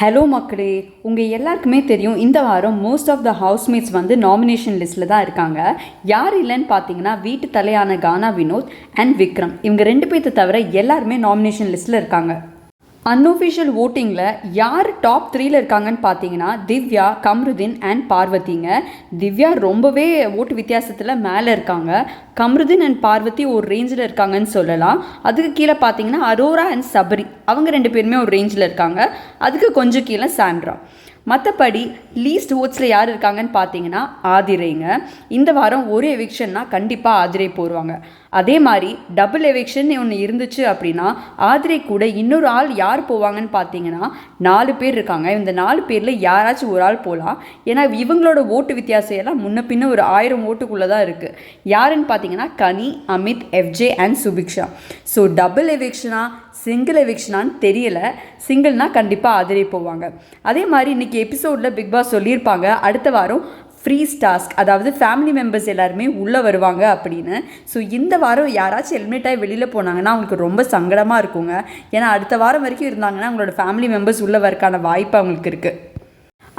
Hello மக்களே, உங்கள் எல்லாருக்குமே தெரியும் இந்த வாரம் மோஸ்ட் ஆஃப் த ஹவுஸ்மேட்ஸ் வந்து நாமினேஷன் லிஸ்ட்டில் தான் இருக்காங்க. யார் இல்லைன்னு பார்த்தீங்கன்னா வீட்டு தலையான கானா வினோத் அண்ட் விக்ரம். இவங்க 2 பேர்த்த தவிர எல்லாருமே நாமினேஷன் லிஸ்ட்டில் இருக்காங்க. அன்ஒஃபிஷியல் ஓட்டிங்கில் யார் டாப் 3ல் இருக்காங்கன்னு பார்த்தீங்கன்னா திவ்யா, கம்ருதீன் அண்ட் பார்வதிங்க. திவ்யா ரொம்பவே ஓட்டு வித்தியாசத்தில் மேலே இருக்காங்க. கம்ருதீன் அண்ட் பார்வதி ஒரு ரேஞ்சில் இருக்காங்கன்னு சொல்லலாம். அதுக்கு கீழே பார்த்தீங்கன்னா அரோரா அண்ட் சபரி, அவங்க 2 பேருமே ஒரு ரேஞ்சில் இருக்காங்க. அதுக்கு கொஞ்சம் கீழே சாண்ட்ரா. மற்றபடி லீஸ்ட் ஓட்ஸில் யார் இருக்காங்கன்னு பார்த்தீங்கன்னா ஆதிரைங்க. இந்த வாரம் ஒரு எவிக்ஷன்னா கண்டிப்பாக ஆதிரை போடுவாங்க. அதே மாதிரி டபுள் எவிக்ஷன் ஒன்று இருந்துச்சு அப்படின்னா ஆதிரை கூட இன்னொரு ஆள் யார் போவாங்கன்னு பார்த்தீங்கன்னா 4 பேர் இருக்காங்க. இந்த 4 பேரில் யாராச்சும் ஒரு ஆள் போகலாம். ஏன்னா இவங்களோட ஓட்டு வித்தியாசம் எல்லாம் முன்ன பின்ன ஒரு 1000 ஓட்டுக்குள்ளே தான் இருக்குது. யாருன்னு பார்த்தீங்கன்னா Kani, Amit, FJ and Subiksha. So double எவிக்ஷனா சிங்கிள் எவிக்ஷனான்னு தெரியல. சிங்கிள்னால் கண்டிப்பாக ஆதிரை போவாங்க. அதே மாதிரி இன்றைக்கி எபிசோடில் பிக் பாஸ் சொல்லியிருப்பாங்க அடுத்த வாரம் ஃப்ரீஸ் டாஸ்க், அதாவது ஃபேமிலி மெம்பர்ஸ் எல்லாருமே உள்ளே வருவாங்க அப்படின்னு. ஸோ இந்த வாரம் யாராச்சும் எலிமினேட் ஆகி வெளியில் போனாங்கன்னா அவங்களுக்கு ரொம்ப சங்கடமாக இருக்குங்க. ஏன்னா அடுத்த வாரம் வரைக்கும் இருந்தாங்கன்னா அவங்களோட ஃபேமிலி மெம்பர்ஸ் உள்ளே வரக்கான வாய்ப்பு அவங்களுக்கு இருக்குது.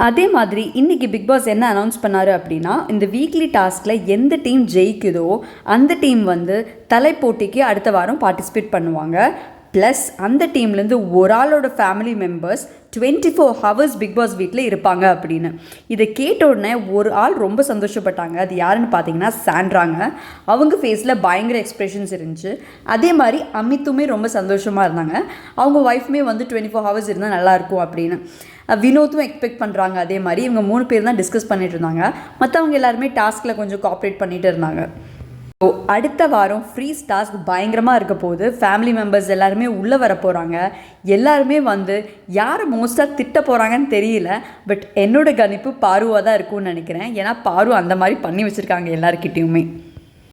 அதே மாதிரி இன்றைக்கி பிக் பாஸ் என்ன அனௌன்ஸ் பண்ணார் அப்படின்னா இந்த வீக்லி டாஸ்கில் எந்த டீம் ஜெயிக்குதோ அந்த டீம் வந்து தலைப்போட்டிக்கு அடுத்த வாரம் பார்ட்டிசிபேட் பண்ணுவாங்க. ப்ளஸ் அந்த டீம்லேருந்து ஒரு ஆளோட family members 24 hours Bigg Boss வீட்டில் இருப்பாங்க அப்படின்னு. இதை கேட்ட உடனே ஒரு ஆள் ரொம்ப சந்தோஷப்பட்டாங்க. அது யாருன்னு பார்த்தீங்கன்னா சாண்ட்ராங்க. அவங்க ஃபேஸில் பயங்கர எக்ஸ்ப்ரெஷன்ஸ் இருந்துச்சு. அதே மாதிரி அமித்துமே ரொம்ப சந்தோஷமாக இருந்தாங்க. அவங்க ஒய்ஃப்மே வந்து 24 ஹவர்ஸ் இருந்தால் நல்லாயிருக்கும் அப்படின்னு. வினோத்தும் எக்ஸ்பெக்ட் பண்ணுறாங்க. அதே மாதிரி இவங்க 3 பேர் தான் டிஸ்கஸ் பண்ணிட்டு இருந்தாங்க. மற்றவங்க எல்லாருமே டாஸ்கில் கொஞ்சம் கோஆப்ரேட் பண்ணிகிட்டு இருந்தாங்க. ஸோ அடுத்த வாரம் ஃப்ரீஸ் டாஸ்க் பயங்கரமாக இருக்க போது ஃபேமிலி மெம்பர்ஸ் எல்லாருமே உள்ளே வர போகிறாங்க. எல்லாருமே வந்து யாரை மோஸ்ட்டாக திட்ட போகிறாங்கன்னு தெரியல. பட் என்னோட கணிப்பு பாருவாக தான் இருக்கும்னு நினைக்கிறேன். ஏன்னா பாரு அந்த மாதிரி பண்ணி வச்சுருக்காங்க எல்லாருக்கிட்டேயுமே.